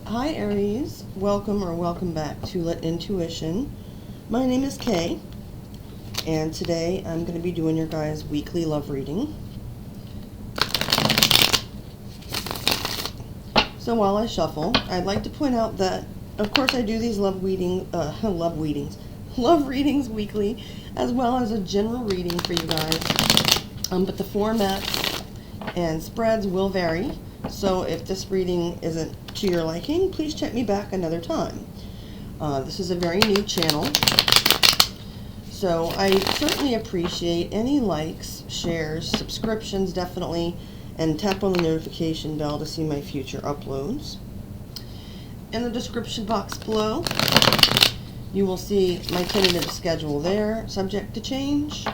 Hi Aries, welcome or welcome back to Let Intuition. My name is Kay, and today I'm going to be doing your guys' weekly love reading. So while I shuffle, I'd like to point out that, of course, I do these love readings weekly, as well as a general reading for you guys. But the formats and spreads will vary. So if this reading isn't to your liking, please check me back another time. This is a very new channel, so I certainly appreciate any likes, shares, subscriptions definitely, and tap on the notification bell to see my future uploads. In the description box below, you will see my tentative schedule there, subject to change.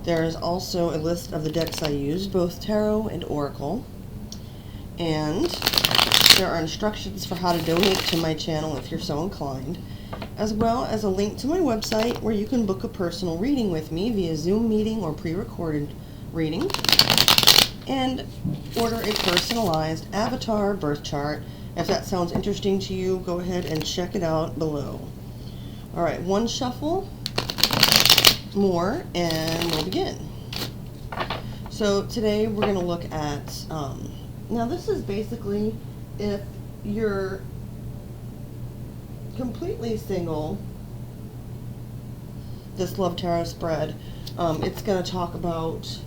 There is also a list of the decks I use, both Tarot and Oracle. And there are instructions for how to donate to my channel if you're so inclined, as well as a link to my website where you can book a personal reading with me via Zoom meeting or pre-recorded reading, and order a personalized avatar birth chart. If that sounds interesting to you, go ahead and check it out below. Alright, one shuffle more and we'll begin. So today we're going to look at now this is basically if you're completely single, this Love Tarot spread, it's going to talk about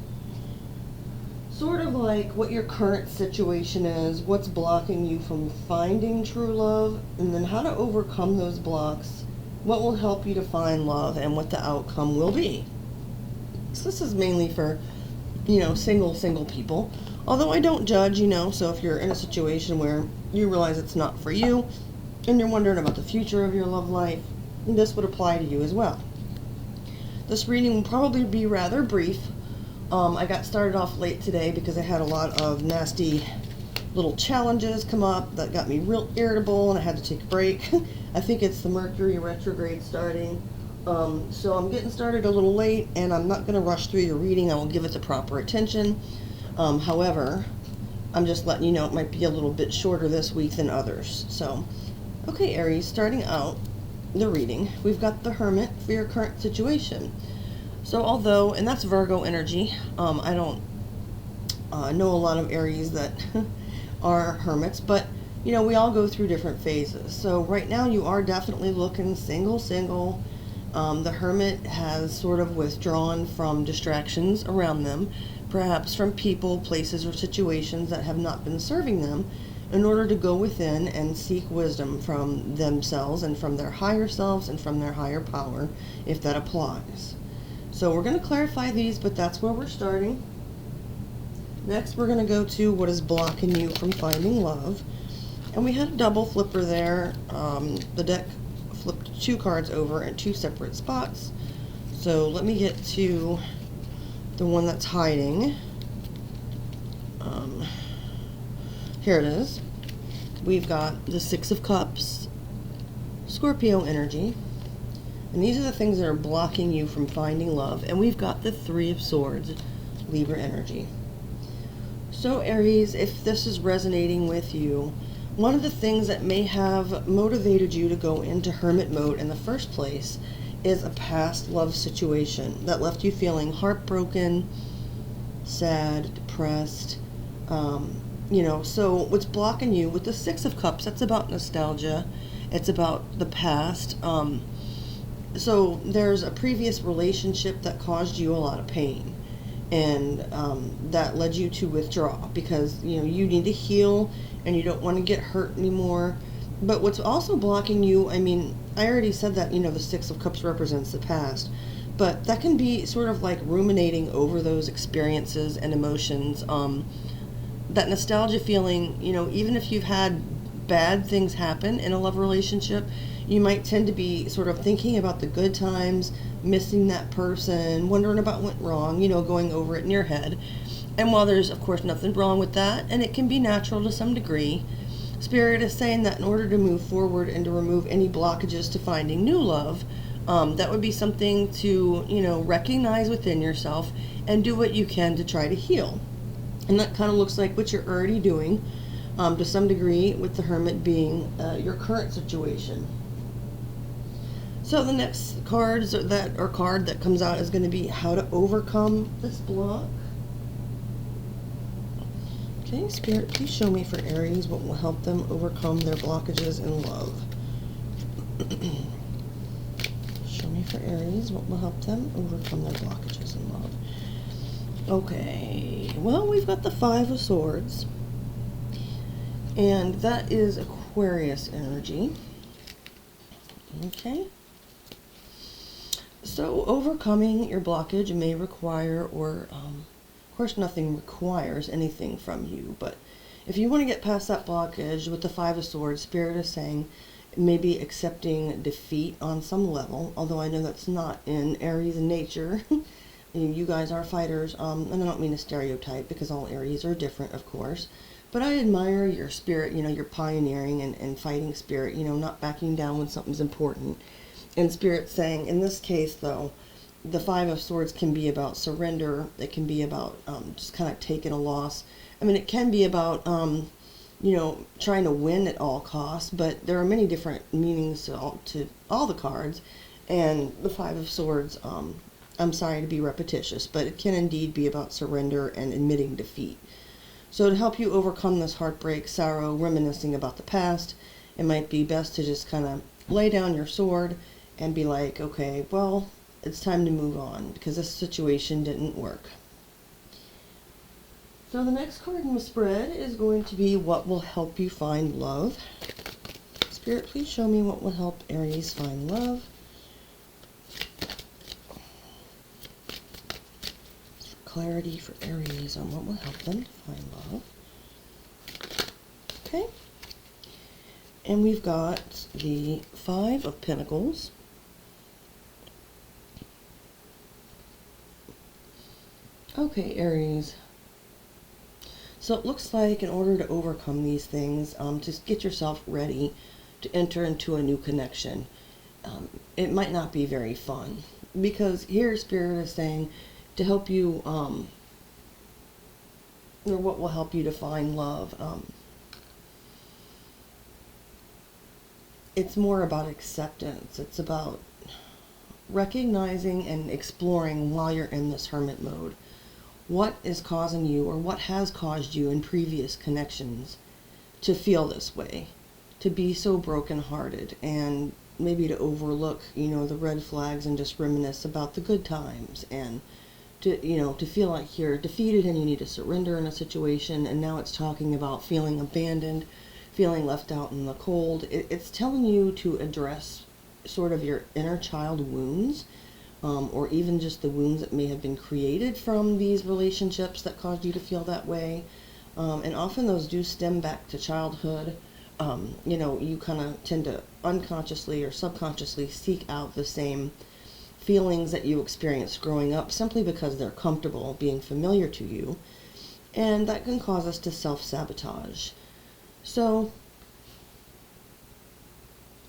sort of like what your current situation is, what's blocking you from finding true love, and then how to overcome those blocks, what will help you to find love, and what the outcome will be. So this is mainly for, single people. Although I don't judge, so if you're in a situation where you realize it's not for you and you're wondering about the future of your love life, this would apply to you as well. This reading will probably be rather brief. I got started off late today because I had a lot of nasty little challenges come up that got me real irritable and I had to take a break. I think it's the Mercury retrograde starting. So I'm getting started a little late and I'm not going to rush through your reading. I will give it the proper attention. However, I'm just letting you know it might be a little bit shorter this week than others. So, okay, Aries, starting out the reading, we've got the Hermit for your current situation. So although, and that's Virgo energy, I don't know a lot of Aries that are hermits, but, we all go through different phases. So right now you are definitely looking single. The Hermit has sort of withdrawn from distractions around them, perhaps from people, places, or situations that have not been serving them, in order to go within and seek wisdom from themselves and from their higher selves and from their higher power, if that applies. So we're going to clarify these, but that's where we're starting. Next, we're going to go to what is blocking you from finding love. And we had a double flipper there. The deck flipped 2 cards over in 2 separate spots. So let me get to the one that's hiding. Here it is. We've got the 6 of Cups, Scorpio energy, and these are the things that are blocking you from finding love. And we've got the 3 of Swords, Libra energy. So Aries, if this is resonating with you, one of the things that may have motivated you to go into hermit mode in the first place is a past love situation that left you feeling heartbroken, sad, depressed. So what's blocking you with the 6 of Cups, that's about nostalgia. It's about the past. So there's a previous relationship that caused you a lot of pain, and that led you to withdraw because you need to heal and you don't want to get hurt anymore. But what's also blocking you, I already said that the 6 of Cups represents the past, but that can be sort of like ruminating over those experiences and emotions. That nostalgia feeling, even if you've had bad things happen in a love relationship, you might tend to be sort of thinking about the good times, missing that person, wondering about what went wrong, going over it in your head. And while there's, of course, nothing wrong with that, and it can be natural to some degree, Spirit is saying that in order to move forward and to remove any blockages to finding new love, that would be something to, recognize within yourself and do what you can to try to heal. And that kind of looks like what you're already doing. to some degree, with the Hermit being your current situation. So the next card that comes out is going to be how to overcome this block. Okay, Spirit, please show me for Aries what will help them overcome their blockages in love. Show me for Aries what will help them overcome their blockages in love. Okay, well, we've got the Five of Swords, and that is Aquarius energy. Okay. So overcoming your blockage may require, of course nothing requires anything from you, but if you want to get past that blockage with the Five of Swords, Spirit is saying maybe accepting defeat on some level, although I know that's not in Aries nature. You guys are fighters, and I don't mean to stereotype because all Aries are different, of course, but I admire your spirit, your pioneering and fighting spirit, not backing down when something's important. And Spirit saying, in this case, though, the Five of Swords can be about surrender. It can be about just kind of taking a loss. I mean, it can be about, trying to win at all costs, but there are many different meanings to all the cards. And the Five of Swords, I'm sorry to be repetitious, but it can indeed be about surrender and admitting defeat. So to help you overcome this heartbreak, sorrow, reminiscing about the past, it might be best to just kind of lay down your sword and be like, okay, well, it's time to move on because this situation didn't work. So the next card in the spread is going to be what will help you find love. Spirit, please show me what will help Aries find love. Clarity for Aries on what will help them find love. Okay. And we've got the Five of Pentacles. Okay, Aries. So it looks like in order to overcome these things, just get yourself ready to enter into a new connection. It might not be very fun because here Spirit is saying to help you, or what will help you to find love. It's more about acceptance. It's about recognizing and exploring while you're in this hermit mode. What is causing you, or what has caused you in previous connections to feel this way, to be so brokenhearted, and maybe to overlook, the red flags and just reminisce about the good times, and to feel like you're defeated and you need to surrender in a situation. And now it's talking about feeling abandoned, feeling left out in the cold. It's telling you to address sort of your inner child wounds, or even just the wounds that may have been created from these relationships that caused you to feel that way. And often those do stem back to childhood. You kind of tend to unconsciously or subconsciously seek out the same feelings that you experienced growing up simply because they're comfortable being familiar to you. And that can cause us to self-sabotage. So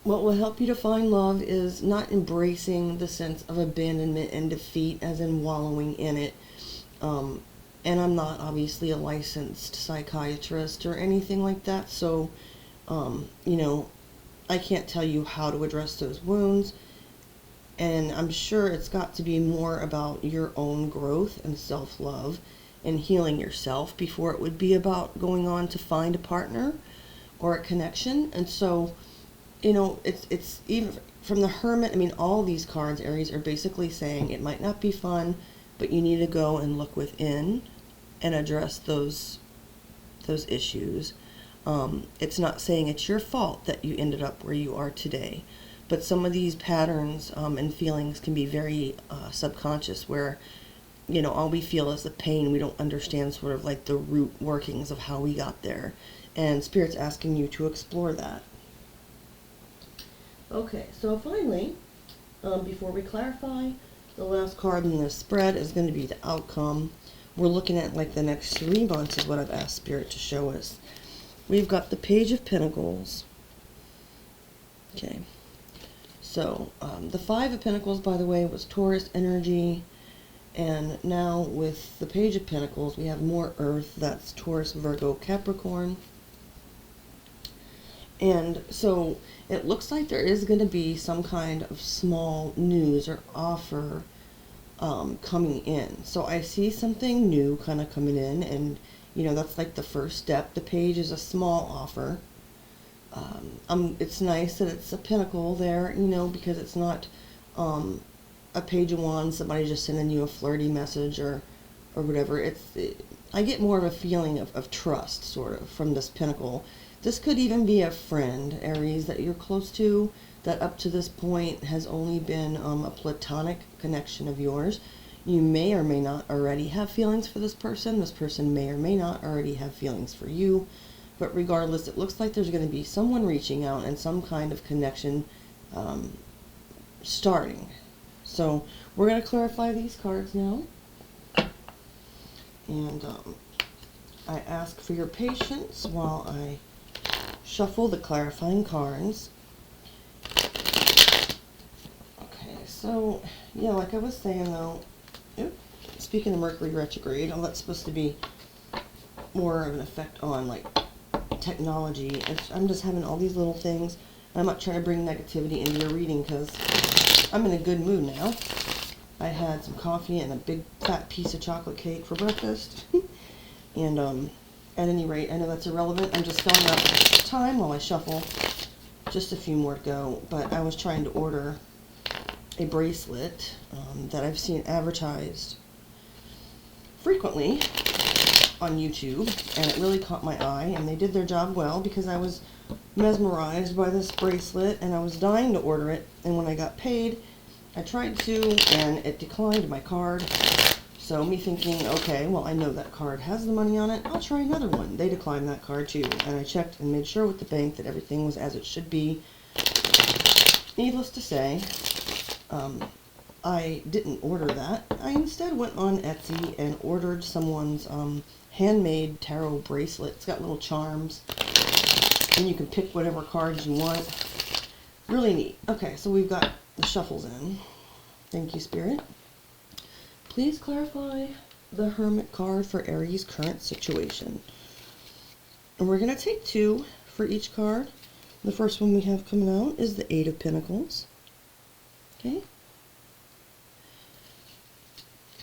what will help you to find love is not embracing the sense of abandonment and defeat as in wallowing in it. And I'm not obviously a licensed psychiatrist or anything like that, so I can't tell you how to address those wounds. And I'm sure it's got to be more about your own growth and self-love and healing yourself before it would be about going on to find a partner or a connection. And so, it's even from the Hermit. I mean, all these cards, Aries, are basically saying it might not be fun, but you need to go and look within and address those issues. It's not saying it's your fault that you ended up where you are today. But some of these patterns and feelings can be very subconscious, where, all we feel is the pain. We don't understand sort of like the root workings of how we got there. And Spirit's asking you to explore that. Okay, so finally, before we clarify, the last card in this spread is going to be the outcome. We're looking at like the next 3 months is what I've asked Spirit to show us. We've got the Page of Pentacles. Okay. So, the Five of Pentacles, by the way, was Taurus energy, and now with the Page of Pentacles, we have more Earth. That's Taurus, Virgo, Capricorn. And so it looks like there is going to be some kind of small news or offer coming in. So I see something new kind of coming in, and that's like the first step. The page is a small offer. It's nice that it's a pentacle there, because it's not a page of wands, somebody just sending you a flirty message or whatever. I get more of a feeling of trust, sort of, from this pentacle. This could even be a friend, Aries, that you're close to, that up to this point has only been a platonic connection of yours. You may or may not already have feelings for this person. This person may or may not already have feelings for you. But regardless, it looks like there's going to be someone reaching out and some kind of connection starting. So we're going to clarify these cards now. And I ask for your patience while I shuffle the clarifying cards. Okay, so, yeah, like I was saying, though, speaking of Mercury retrograde, that's supposed to be more of an effect on, like, technology. I'm just having all these little things. I'm not trying to bring negativity into your reading because I'm in a good mood now. I had some coffee and a big fat piece of chocolate cake for breakfast. And at any rate, I know that's irrelevant. I'm just filling up time while I shuffle. Just a few more to go. But I was trying to order a bracelet that I've seen advertised frequently on YouTube, and it really caught my eye, and they did their job well because I was mesmerized by this bracelet and I was dying to order it. And when I got paid, I tried to, and it declined my card. So me thinking, okay, well, I know that card has the money on it, I'll try another one. They declined that card too, and I checked and made sure with the bank that everything was as it should be. Needless to say, I didn't order that. I instead went on Etsy and ordered someone's handmade tarot bracelet. It's got little charms, and you can pick whatever cards you want. Really neat. Okay, so we've got the shuffles in. Thank you, Spirit. Please clarify the Hermit card for Aries' current situation. And we're going to take 2 for each card. The first one we have coming out is the Eight of Pentacles. Okay.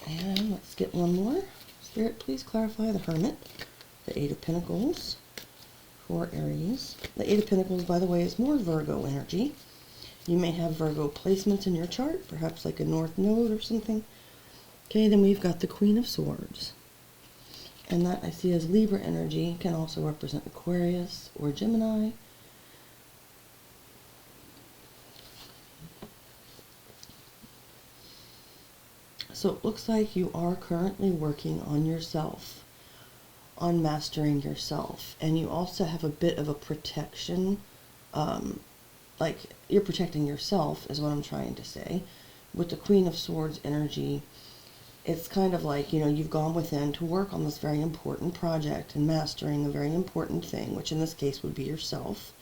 And let's get one more. Spirit, please clarify the Hermit, the Eight of Pentacles for Aries. The Eight of Pentacles, by the way, is more Virgo energy. You may have Virgo placements in your chart, perhaps like a North Node or something. Okay, then we've got the Queen of Swords. And that I see as Libra energy, can also represent Aquarius or Gemini. So it looks like you are currently working on yourself, on mastering yourself. And you also have a bit of a protection, like you're protecting yourself is what I'm trying to say. With the Queen of Swords energy, it's kind of like, you've gone within to work on this very important project and mastering a very important thing, which in this case would be yourself.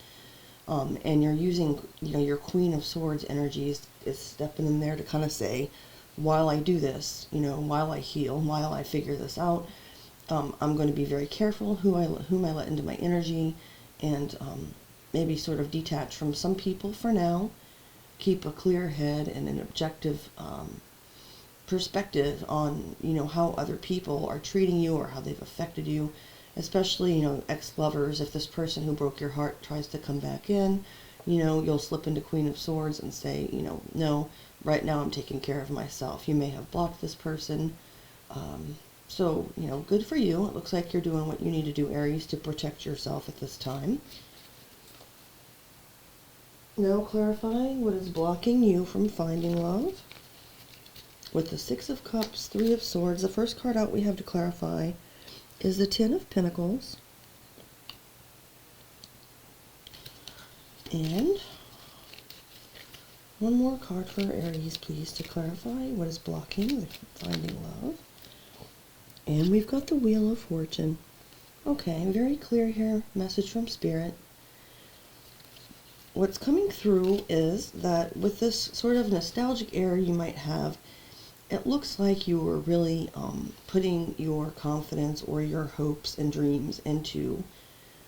And you're using, your Queen of Swords energy is stepping in there to kind of say, while I do this, while I heal, while I figure this out, I'm going to be very careful whom I let into my energy, and maybe sort of detach from some people for now, keep a clear head and an objective perspective on, how other people are treating you or how they've affected you, especially, ex-lovers. If this person who broke your heart tries to come back in, you'll slip into Queen of Swords and say, no, right now I'm taking care of myself. You may have blocked this person. So, good for you. It looks like you're doing what you need to do, Aries, to protect yourself at this time. Now clarifying what is blocking you from finding love. With the Six of Cups, Three of Swords, the first card out we have to clarify is the Ten of Pentacles. And one more card for Aries, please, to clarify what is blocking the finding love. And we've got the Wheel of Fortune. Okay, very clear here, message from Spirit. What's coming through is that with this sort of nostalgic air you might have, it looks like you were really putting your confidence or your hopes and dreams into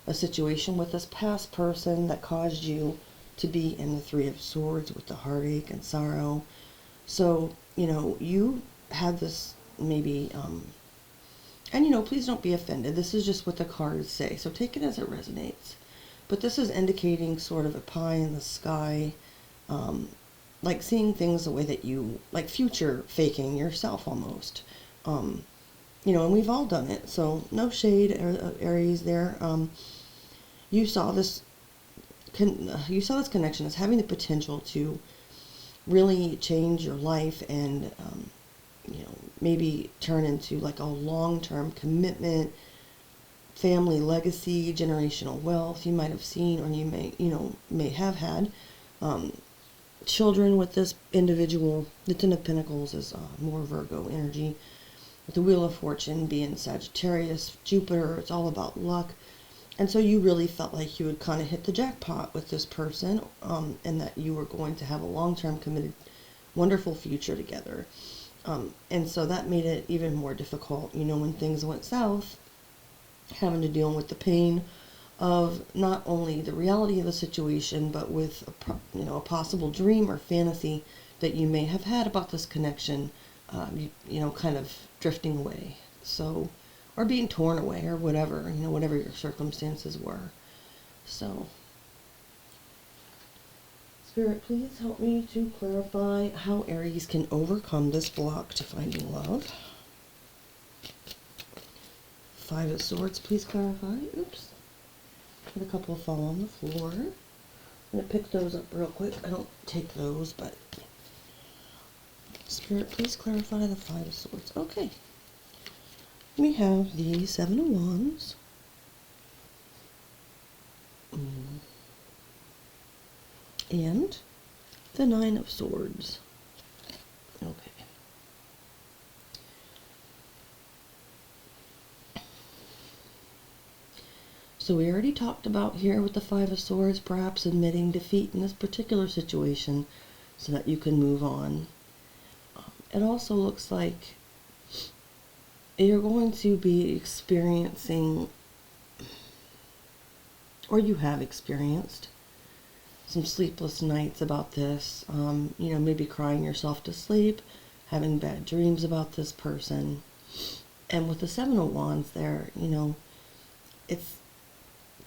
a situation with this past person that caused you to be in the Three of Swords with the heartache and sorrow. So, you know, you had this maybe, and you know, please don't be offended. This is just what the cards say, so take it as it resonates. But this is indicating sort of a pie in the sky, like seeing things the way that you, like future faking yourself almost. You know, and we've all done it, so no shade, Aries there. You saw this connection as having the potential to really change your life and, you know, maybe turn into like a long-term commitment, family legacy, generational wealth. You might have seen, or you may, you know, may have had children with this individual. The Ten of Pentacles is more Virgo energy, with the Wheel of Fortune being Sagittarius, Jupiter. It's all about luck. And so you really felt like you would kind of hit the jackpot with this person, and that you were going to have a long-term committed, wonderful future together. And so that made it even more difficult, you know, when things went south, having to deal with the pain of not only the reality of the situation, but with you know, a possible dream or fantasy that you may have had about this connection, you know, kind of drifting away. So, or being torn away, or whatever, you know, whatever your circumstances were. So, Spirit, please help me to clarify how Aries can overcome this block to finding love. Five of Swords, please clarify. Oops. Had a couple fall on the floor. I'm going to pick those up real quick. I don't take those, but Spirit, please clarify the Five of Swords. Okay. We have the Seven of Wands. And the Nine of Swords. Okay. So we already talked about here with the Five of Swords, perhaps admitting defeat in this particular situation so that you can move on. It also looks like you're going to be experiencing, or you have experienced, some sleepless nights about this. You know, maybe crying yourself to sleep, having bad dreams about this person. And with the Seven of Wands there, you know, it's,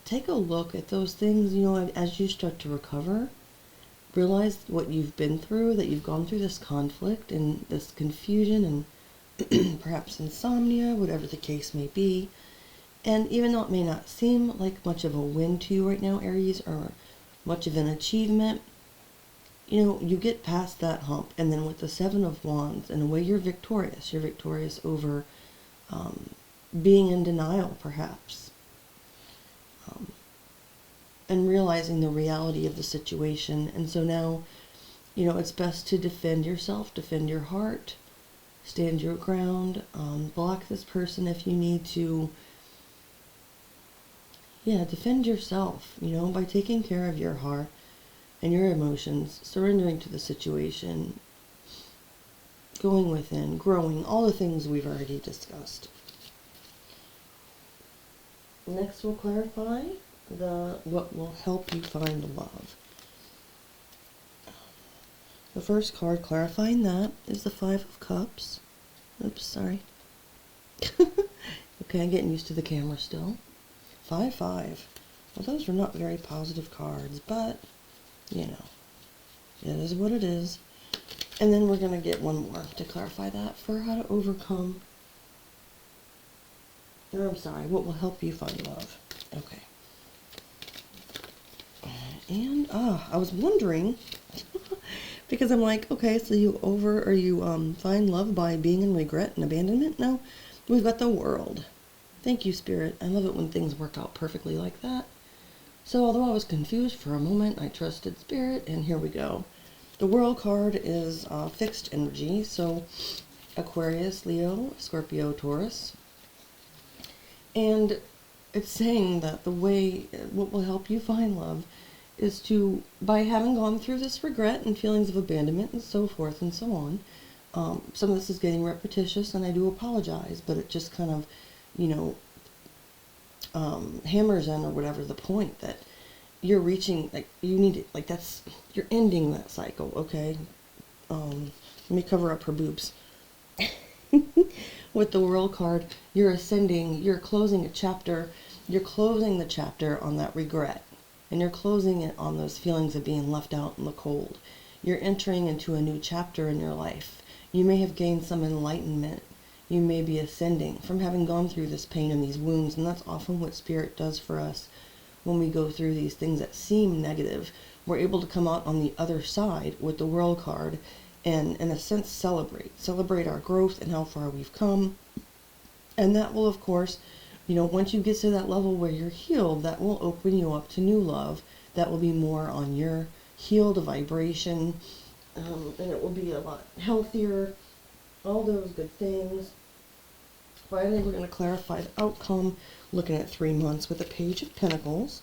take a look at those things, you know, as you start to recover. Realize what you've been through, that you've gone through this conflict and this confusion and perhaps insomnia, whatever the case may be. And even though it may not seem like much of a win to you right now, Aries, or much of an achievement, you know, you get past that hump. And then with the Seven of Wands, in a way, you're victorious. You're victorious over being in denial, perhaps. And realizing the reality of the situation. And so now, you know, it's best to defend yourself, defend your heart, stand your ground, block this person if you need to. Yeah, defend yourself, you know, by taking care of your heart and your emotions, surrendering to the situation, going within, growing, all the things we've already discussed. Next, we'll clarify what will help you find love. The first card clarifying that is the Five of Cups. Oops, sorry. Okay, I'm getting used to the camera still. 5-5. Well, those are not very positive cards, but, you know, it is what it is. And then we're going to get one more to clarify that for how to overcome, or I'm sorry, what will help you find love. Okay. And, I was wondering, because I'm like, okay, so you find love by being in regret and abandonment? No, we've got the World. Thank you, Spirit. I love it when things work out perfectly like that. So, although I was confused for a moment, I trusted Spirit, and here we go. The World card is fixed energy, so Aquarius, Leo, Scorpio, Taurus. And it's saying that what will help you find love is to, by having gone through this regret and feelings of abandonment and so forth and so on, some of this is getting repetitious, and I do apologize, but it just kind of, you know, hammers in, or whatever, the point that you're reaching, like, you need it, like, that's, you're ending that cycle, okay? Let me cover up her boobs. With the World card, you're ascending, you're closing a chapter, you're closing the chapter on that regret, and you're closing it on those feelings of being left out in the cold. You're entering into a new chapter in your life. You may have gained some enlightenment. You may be ascending from having gone through this pain and these wounds, and that's often what Spirit does for us when we go through these things that seem negative. We're able to come out on the other side with the World card and, in a sense, celebrate our growth and how far we've come. And that will, of course, you know, once you get to that level where you're healed, that will open you up to new love. That will be more on your healed vibration, and it will be a lot healthier, all those good things. Finally, we're going to clarify the outcome, looking at 3 months with a Page of Pentacles.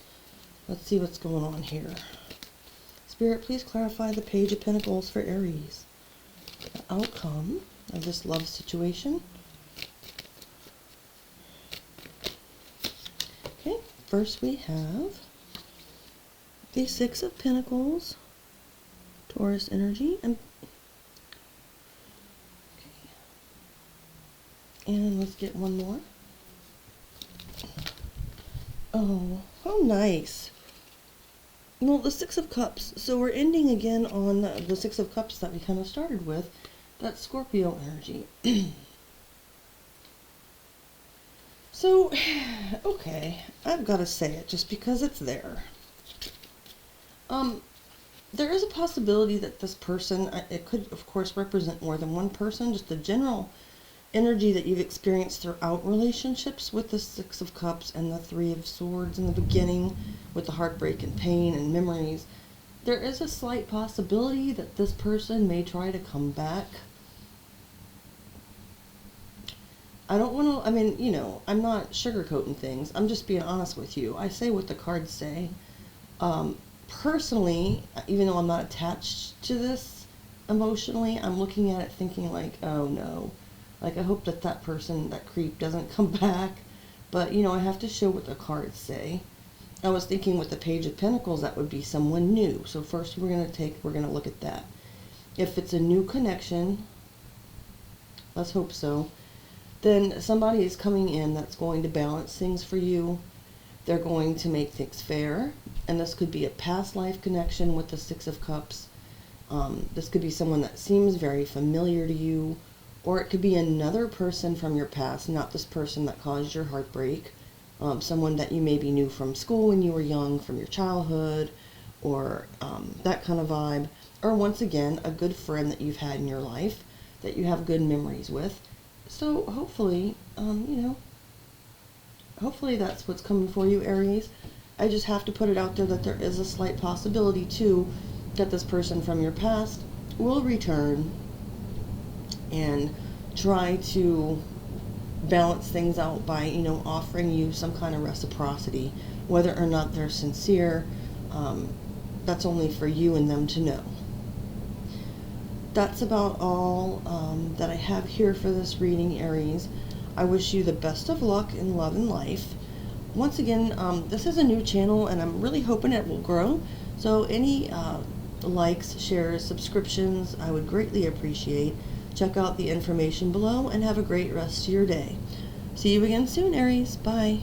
Let's see what's going on here. Spirit, please clarify the Page of Pentacles for Aries. The outcome of this love situation. Okay, first we have the Six of Pentacles, Taurus energy, and let's get one more. Oh, how nice. Well, the Six of Cups. So we're ending again on the Six of Cups that we kind of started with. That's Scorpio energy. So, okay, I've got to say it just because it's there. There is a possibility that this person, it could, of course, represent more than one person, just the general energy that you've experienced throughout relationships with the Six of Cups and the Three of Swords in the beginning with the heartbreak and pain and memories. There is a slight possibility that this person may try to come back. I don't want to, I mean, you know, I'm not sugarcoating things. I'm just being honest with you. I say what the cards say. Personally, even though I'm not attached to this emotionally, I'm looking at it thinking like, oh no. Like, I hope that that person, that creep, doesn't come back. But, you know, I have to show what the cards say. I was thinking with the Page of Pentacles, that would be someone new. So first we're going to look at that. If it's a new connection, let's hope so, then somebody is coming in that's going to balance things for you. They're going to make things fair. And this could be a past life connection with the Six of Cups. This could be someone that seems very familiar to you. Or it could be another person from your past, not this person that caused your heartbreak. Someone that you maybe knew from school when you were young, from your childhood, or that kind of vibe. Or once again, a good friend that you've had in your life that you have good memories with. So hopefully, you know, hopefully that's what's coming for you, Aries. I just have to put it out there that there is a slight possibility, too, that this person from your past will return and try to balance things out by, you know, offering you some kind of reciprocity. Whether or not they're sincere, that's only for you and them to know. That's about all that I have here for this reading, Aries. I wish you the best of luck in love and life. Once again, this is a new channel and I'm really hoping it will grow. So any likes, shares, subscriptions, I would greatly appreciate. Check out the information below and have a great rest of your day. See you again soon, Aries. Bye.